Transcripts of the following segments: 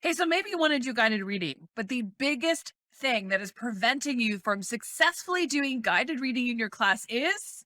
Hey, so maybe you want to do guided reading, but the biggest thing that is preventing you from successfully doing guided reading in your class is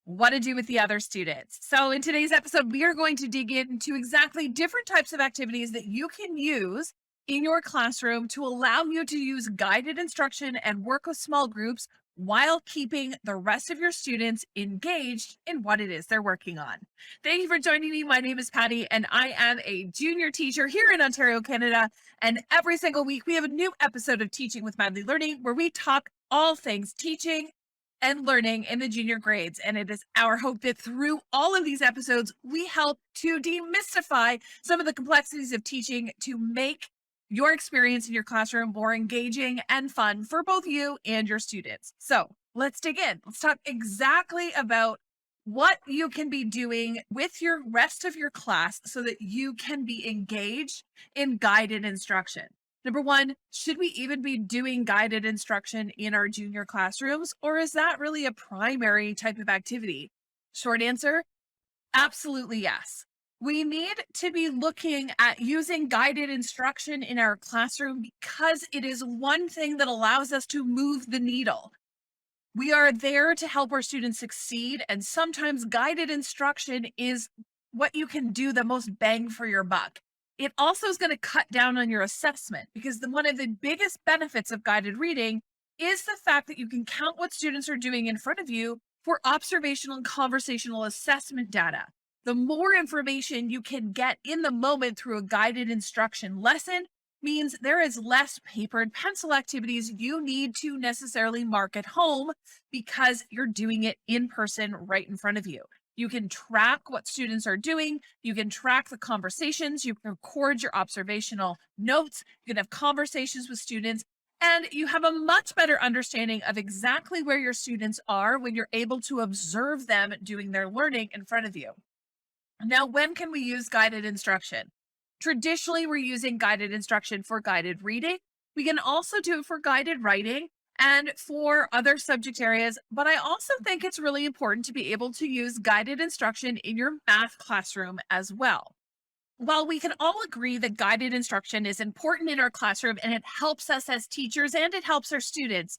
what to do with the other students. So, in today's episode, we are going to dig into exactly different types of activities that you can use in your classroom to allow you to use guided instruction and work with small groups while keeping the rest of your students engaged in what it is they're working on. Thank you for joining me. My name is Patty, and I am a junior teacher here in Ontario, Canada. And every single week, we have a new episode of Teaching with Madly Learning where we talk all things teaching and learning in the junior grades. And it is our hope that through all of these episodes, we help to demystify some of the complexities of teaching to make your experience in your classroom more engaging and fun for both you and your students. So let's dig in. Let's talk exactly about what you can be doing with your rest of your class so that you can be engaged in guided instruction. Number one, should we even be doing guided instruction in our junior classrooms, or is that really a primary type of activity? Short answer, absolutely yes. We need to be looking at using guided instruction in our classroom because it is one thing that allows us to move the needle. We are there to help our students succeed, and sometimes guided instruction is what you can do the most bang for your buck. It also is going to cut down on your assessment because one of the biggest benefits of guided reading is the fact that you can count what students are doing in front of you for observational and conversational assessment data. The more information you can get in the moment through a guided instruction lesson means there is less paper and pencil activities you need to necessarily mark at home because you're doing it in person right in front of you. You can track what students are doing. You can track the conversations. You can record your observational notes. You can have conversations with students. And you have a much better understanding of exactly where your students are when you're able to observe them doing their learning in front of you. Now, when can we use guided instruction? Traditionally, we're using guided instruction for guided reading. We can also do it for guided writing and for other subject areas, but I also think it's really important to be able to use guided instruction in your math classroom as well. While we can all agree that guided instruction is important in our classroom and it helps us as teachers and it helps our students,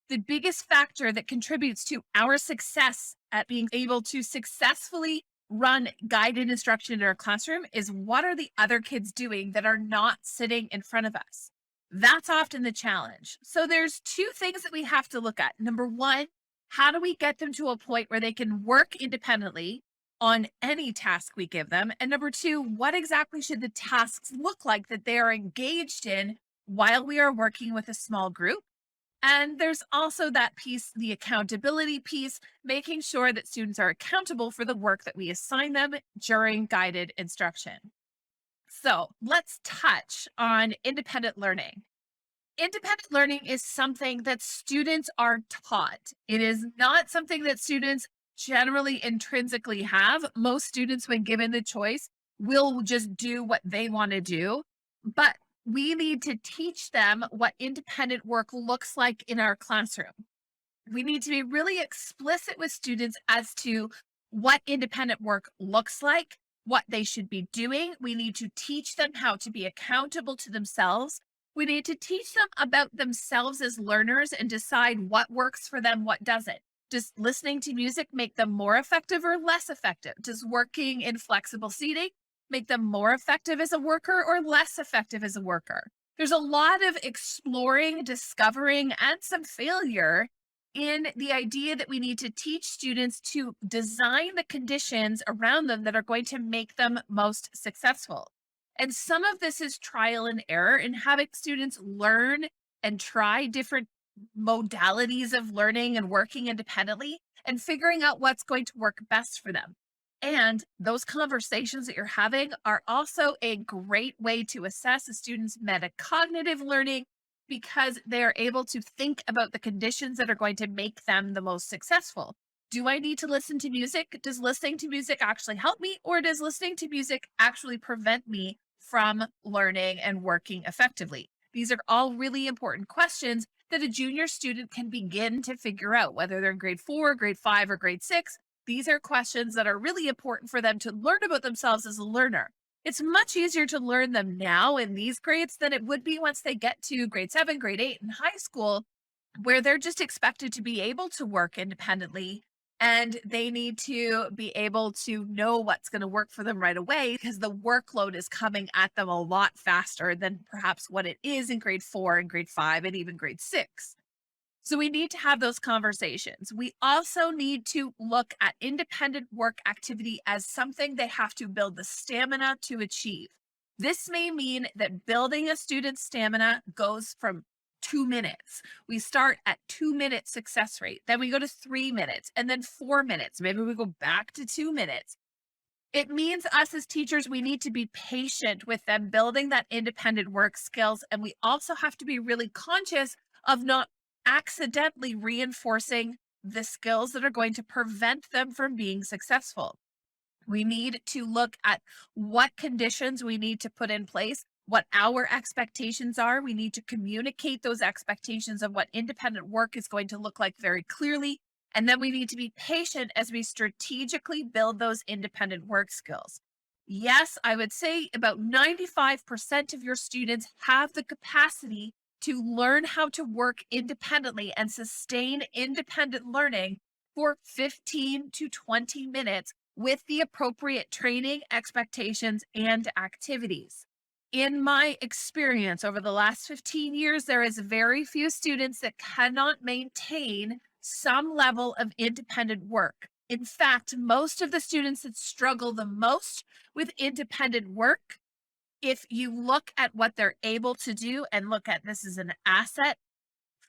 the biggest factor that contributes to our success at being able to successfully run guided instruction in our classroom is what are the other kids doing that are not sitting in front of us? That's often the challenge. So there's two things that we have to look at. Number one, how do we get them to a point where they can work independently on any task we give them? And number two, what exactly should the tasks look like that they are engaged in while we are working with a small group? And there's also that piece, the accountability piece, making sure that students are accountable for the work that we assign them during guided instruction. So let's touch on independent learning. Independent learning is something that students are taught. It is not something that students generally intrinsically have. Most students, when given the choice, will just do what they want to do. But we need to teach them what independent work looks like in our classroom. We need to be really explicit with students as to what independent work looks like, what they should be doing. We need to teach them how to be accountable to themselves. We need to teach them about themselves as learners and decide what works for them, what doesn't. Does listening to music make them more effective or less effective? Does working in flexible seating make them more effective as a worker or less effective as a worker? There's a lot of exploring, discovering, and some failure in the idea that we need to teach students to design the conditions around them that are going to make them most successful. And some of this is trial and error in having students learn and try different modalities of learning and working independently and figuring out what's going to work best for them. And those conversations that you're having are also a great way to assess a student's metacognitive learning because they are able to think about the conditions that are going to make them the most successful. Do I need to listen to music? Does listening to music actually help me, or does listening to music actually prevent me from learning and working effectively? These are all really important questions that a junior student can begin to figure out, whether they're in grade 4, grade 5, or grade 6. These are questions that are really important for them to learn about themselves as a learner. It's much easier to learn them now in these grades than it would be once they get to grade 7, grade 8 in high school, where they're just expected to be able to work independently and they need to be able to know what's going to work for them right away because the workload is coming at them a lot faster than perhaps what it is in grade 4 and grade 5 and even grade 6. So we need to have those conversations. We also need to look at independent work activity as something they have to build the stamina to achieve. This may mean that building a student's stamina goes from 2 minutes. We start at 2 minute success rate, then we go to 3 minutes, and then 4 minutes. Maybe we go back to 2 minutes. It means us as teachers, we need to be patient with them building that independent work skills. And we also have to be really conscious of not accidentally reinforcing the skills that are going to prevent them from being successful. We need to look at what conditions we need to put in place, what our expectations are. We need to communicate those expectations of what independent work is going to look like very clearly. And then we need to be patient as we strategically build those independent work skills. Yes, I would say about 95% of your students have the capacity to learn how to work independently and sustain independent learning for 15 to 20 minutes with the appropriate training, expectations, and activities. In my experience over the last 15 years, there is very few students that cannot maintain some level of independent work. In fact, most of the students that struggle the most with independent work, if you look at what they're able to do and look at this as an asset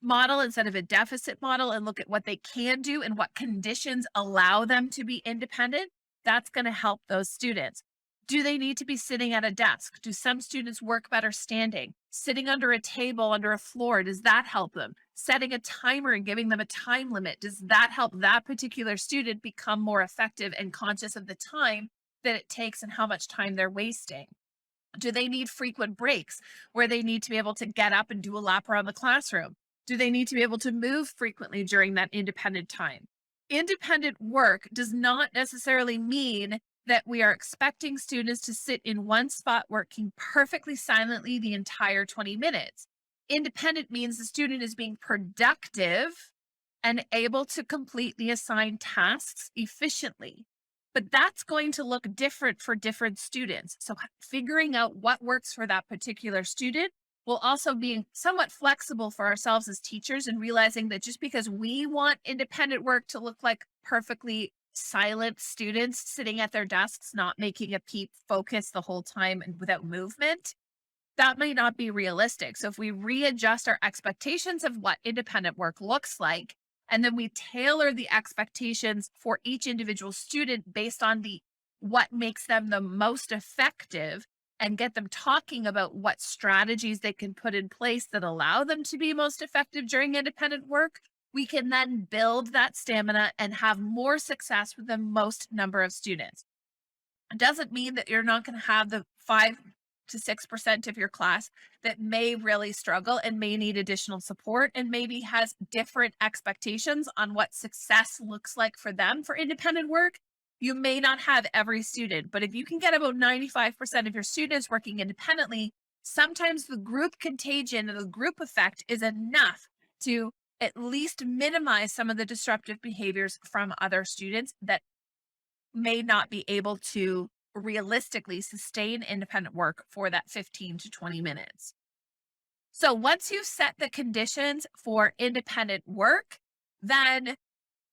model instead of a deficit model and look at what they can do and what conditions allow them to be independent, that's going to help those students. Do they need to be sitting at a desk? Do some students work better standing? Sitting under a table, under a floor, does that help them? Setting a timer and giving them a time limit, does that help that particular student become more effective and conscious of the time that it takes and how much time they're wasting? Do they need frequent breaks where they need to be able to get up and do a lap around the classroom? Do they need to be able to move frequently during that independent time? Independent work does not necessarily mean that we are expecting students to sit in one spot working perfectly silently the entire 20 minutes. Independent means the student is being productive and able to complete the assigned tasks efficiently. But that's going to look different for different students. So figuring out what works for that particular student will also be somewhat flexible for ourselves as teachers and realizing that just because we want independent work to look like perfectly silent students sitting at their desks, not making a peep, focus the whole time and without movement, that may not be realistic. So if we readjust our expectations of what independent work looks like, and then we tailor the expectations for each individual student based on what makes them the most effective and get them talking about what strategies they can put in place that allow them to be most effective during independent work, we can then build that stamina and have more success with the most number of students. It doesn't mean that you're not going to have the 5 to 6% of your class that may really struggle and may need additional support and maybe has different expectations on what success looks like for them for independent work. You may not have every student, but if you can get about 95% of your students working independently, sometimes the group contagion and the group effect is enough to at least minimize some of the disruptive behaviors from other students that may not be able to realistically sustain independent work for that 15 to 20 minutes. So once you've set the conditions for independent work, then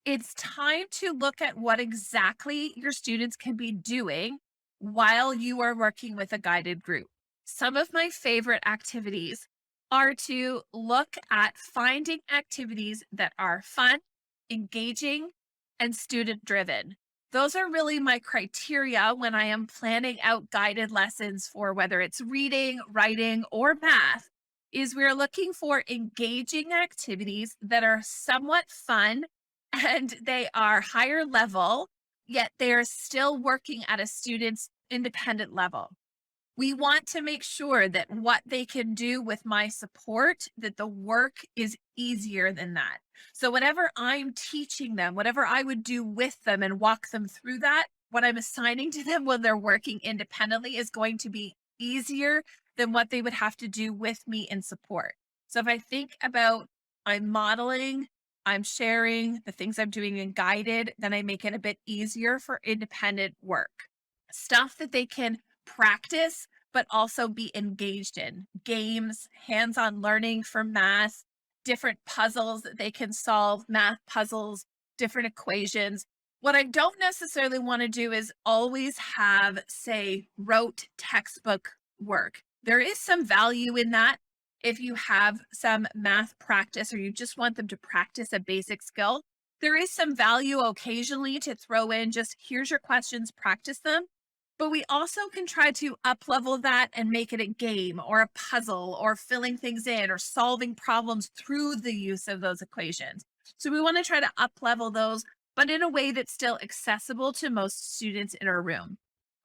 it's time to look at what exactly your students can be doing while you are working with a guided group. Some of my favorite activities are to look at finding activities that are fun, engaging, and student driven. Those are really my criteria when I am planning out guided lessons for whether it's reading, writing, or math, is we're looking for engaging activities that are somewhat fun and they are higher level, yet they're still working at a student's independent level. We want to make sure that what they can do with my support, that the work is easier than that. So whatever I'm teaching them, whatever I would do with them and walk them through that, what I'm assigning to them when they're working independently is going to be easier than what they would have to do with me in support. So if I think about I'm modeling, I'm sharing the things I'm doing in guided, then I make it a bit easier for independent work. Stuff that they can practice, but also be engaged in games, hands on learning for math, different puzzles that they can solve, math puzzles, different equations. What I don't necessarily want to do is always have, say, rote textbook work. There is some value in that if you have some math practice or you just want them to practice a basic skill. There is some value occasionally to throw in just here's your questions, practice them. But we also can try to up level that and make it a game or a puzzle or filling things in or solving problems through the use of those equations. So we want to try to up level those, but in a way that's still accessible to most students in our room.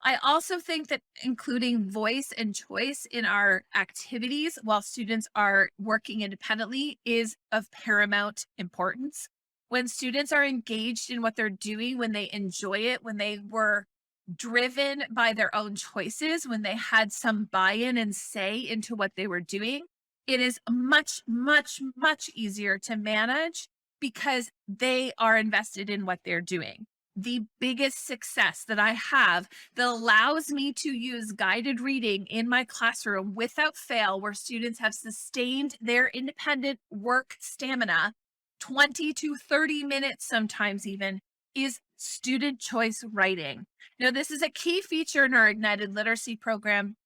I also think that including voice and choice in our activities while students are working independently is of paramount importance. When students are engaged in what they're doing, when they enjoy it, when they were driven by their own choices, when they had some buy-in and say into what they were doing, it is much, much, much easier to manage because they are invested in what they're doing. The biggest success that I have that allows me to use guided reading in my classroom without fail, where students have sustained their independent work stamina 20 to 30 minutes, sometimes even, is student choice writing. Now, this is a key feature in our Ignited Literacy program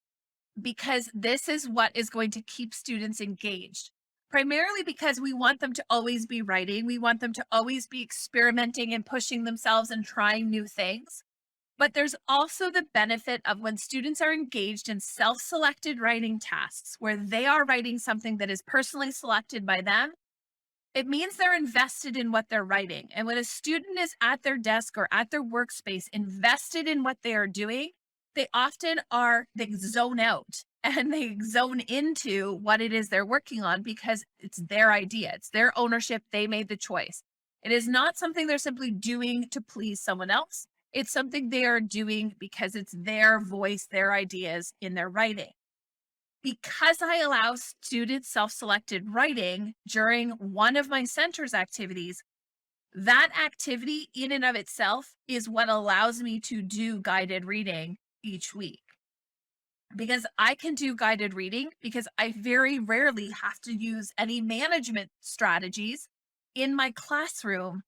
because this is what is going to keep students engaged. Primarily because we want them to always be writing. We want them to always be experimenting and pushing themselves and trying new things. But there's also the benefit of when students are engaged in self-selected writing tasks where they are writing something that is personally selected by them. It means they're invested in what they're writing. And when a student is at their desk or at their workspace, invested in what they are doing, they often they zone out and they zone into what it is they're working on because it's their idea, it's their ownership. They made the choice. It is not something they're simply doing to please someone else. It's something they are doing because it's their voice, their ideas in their writing. Because I allow student self-selected writing during one of my center's activities, that activity in and of itself is what allows me to do guided reading each week. Because I can do guided reading because I very rarely have to use any management strategies in my classroom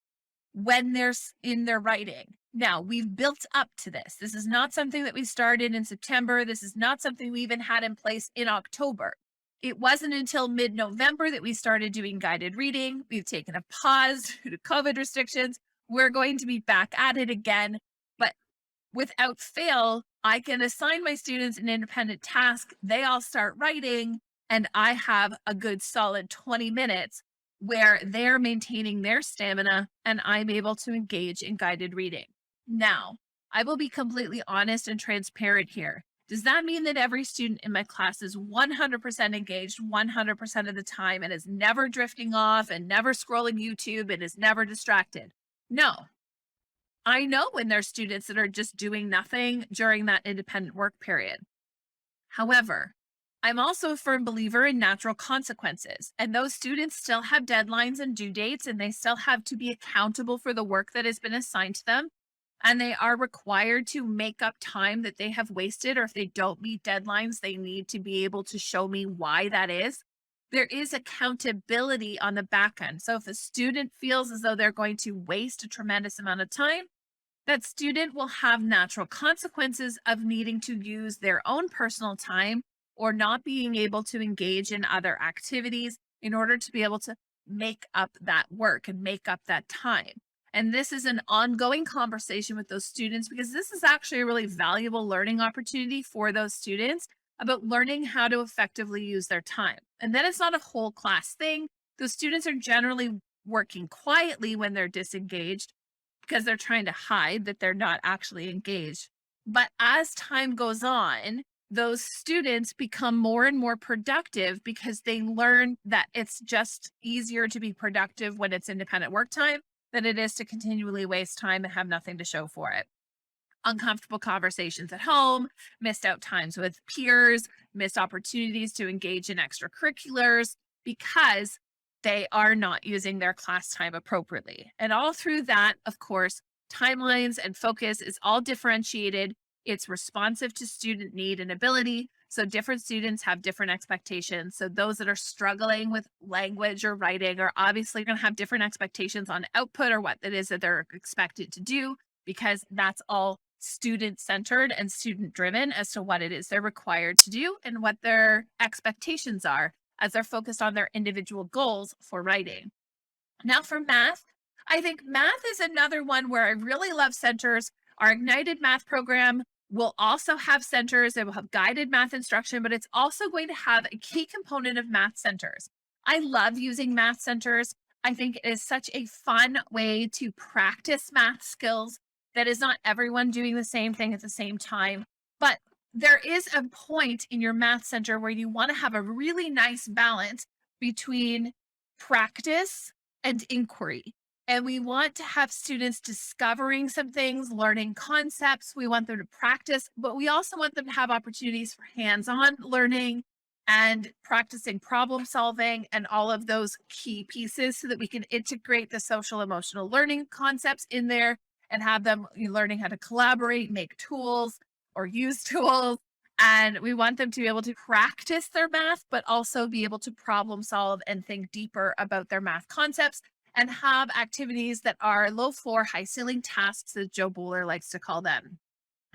when they're in their writing. Now, we've built up to this. This is not something that we started in September. This is not something we even had in place in October. It wasn't until mid-November that we started doing guided reading. We've taken a pause due to COVID restrictions. We're going to be back at it again. But without fail, I can assign my students an independent task. They all start writing, and I have a good solid 20 minutes where they're maintaining their stamina and I'm able to engage in guided reading. Now, I will be completely honest and transparent here. Does that mean that every student in my class is 100% engaged 100% of the time and is never drifting off and never scrolling YouTube and is never distracted? No. I know when there's students that are just doing nothing during that independent work period. However, I'm also a firm believer in natural consequences, and those students still have deadlines and due dates, and they still have to be accountable for the work that has been assigned to them. And they are required to make up time that they have wasted, or if they don't meet deadlines, they need to be able to show me why that is. There is accountability on the back end. So if a student feels as though they're going to waste a tremendous amount of time, that student will have natural consequences of needing to use their own personal time or not being able to engage in other activities in order to be able to make up that work and make up that time. And this is an ongoing conversation with those students because this is actually a really valuable learning opportunity for those students about learning how to effectively use their time. And then it's not a whole class thing. Those students are generally working quietly when they're disengaged because they're trying to hide that they're not actually engaged. But as time goes on, those students become more and more productive because they learn that it's just easier to be productive when it's independent work time than it is to continually waste time and have nothing to show for it. uncomfortable conversations at home, missed out times with peers, missed opportunities to engage in extracurriculars because they are not using their class time appropriately. And all through that, of course, timelines and focus is all differentiated. It's responsive to student need and ability. So different students have different expectations. So those that are struggling with language or writing are obviously going to have different expectations on output or what it is that they're expected to do, because that's all student centered and student driven as to what it is they're required to do and what their expectations are as they're focused on their individual goals for writing. Now for math, I think math is another one where I really love centers. Our Ignited Math program will also have centers. It will have guided math instruction, but it's also going to have a key component of math centers. I love using math centers. I think it is such a fun way to practice math skills. That is not everyone doing the same thing at the same time, but there is a point in your math center where you want to have a really nice balance between practice and inquiry. And we want to have students discovering some things, learning concepts. We want them to practice, but we also want them to have opportunities for hands-on learning and practicing problem solving and all of those key pieces so that we can integrate the social emotional learning concepts in there and have them learning how to collaborate, make tools or use tools. And we want them to be able to practice their math, but also be able to problem solve and think deeper about their math concepts and have activities that are low floor, high ceiling tasks, as Jo Boaler likes to call them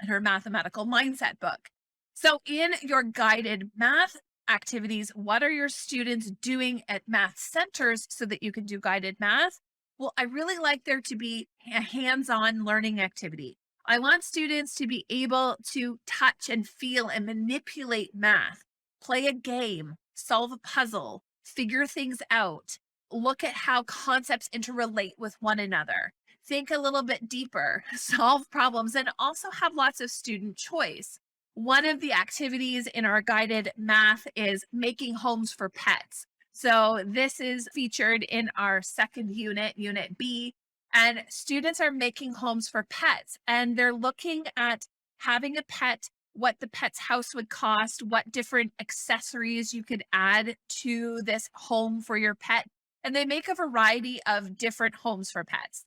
in her mathematical mindset book. So in your guided math activities, what are your students doing at math centers so that you can do guided math? Well, I really like there to be a hands-on learning activity. I want students to be able to touch and feel and manipulate math, play a game, solve a puzzle, figure things out, look at how concepts interrelate with one another, think a little bit deeper, solve problems, and also have lots of student choice. One of the activities in our guided math is making homes for pets. So this is featured in our second unit, Unit B, and students are making homes for pets, and they're looking at having a pet, what the pet's house would cost, what different accessories you could add to this home for your pet. And they make a variety of different homes for pets.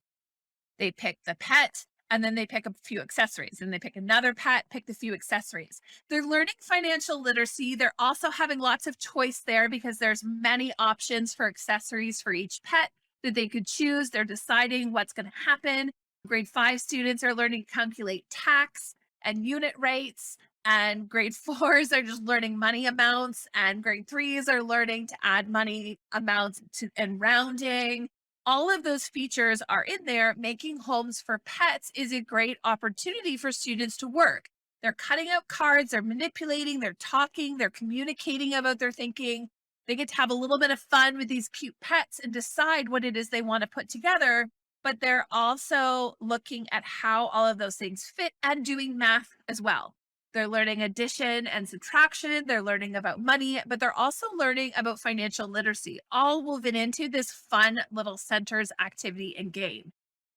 They pick the pet, and then they pick a few accessories, and they pick another pet, pick the few accessories. They're learning financial literacy. They're also having lots of choice there because there's many options for accessories for each pet that they could choose. They're deciding what's going to happen. Grade 5 students are learning to calculate tax and unit rates, and grade 4s are just learning money amounts, and grade 3s are learning to add money amounts to and rounding. All of those features are in there. Making homes for pets is a great opportunity for students to work. They're cutting out cards, they're manipulating, they're talking, they're communicating about their thinking. They get to have a little bit of fun with these cute pets and decide what it is they want to put together. But they're also looking at how all of those things fit and doing math as well. They're learning addition and subtraction. They're learning about money, but they're also learning about financial literacy, all woven into this fun little centers activity and game.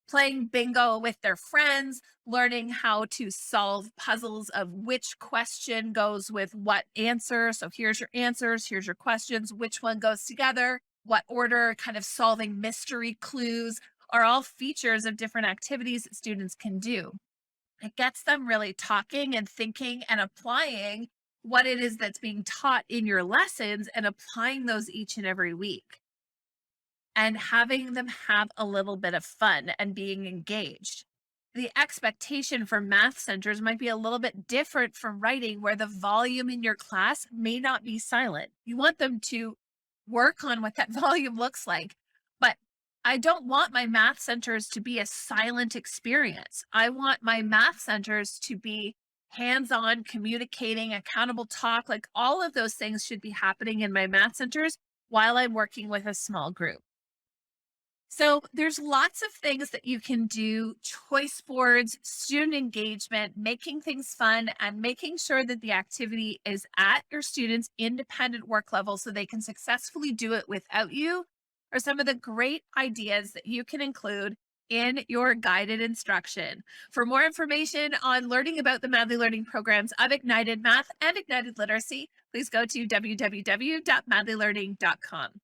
Playing bingo with their friends, learning how to solve puzzles of which question goes with what answer. So here's your answers, here's your questions, which one goes together, what order, kind of solving mystery clues are all features of different activities that students can do. It gets them really talking and thinking and applying what it is that's being taught in your lessons and applying those each and every week and having them have a little bit of fun and being engaged. The expectation for math centers might be a little bit different from writing, where the volume in your class may not be silent. You want them to work on what that volume looks like, but I don't want my math centers to be a silent experience. I want my math centers to be hands-on, communicating, accountable talk, like all of those things should be happening in my math centers while I'm working with a small group. So there's lots of things that you can do: choice boards, student engagement, making things fun, and making sure that the activity is at your students' independent work level so they can successfully do it without you are some of the great ideas that you can include in your guided instruction. For more information on learning about the Madly Learning programs of Ignited Math and Ignited Literacy, please go to www.madlylearning.com.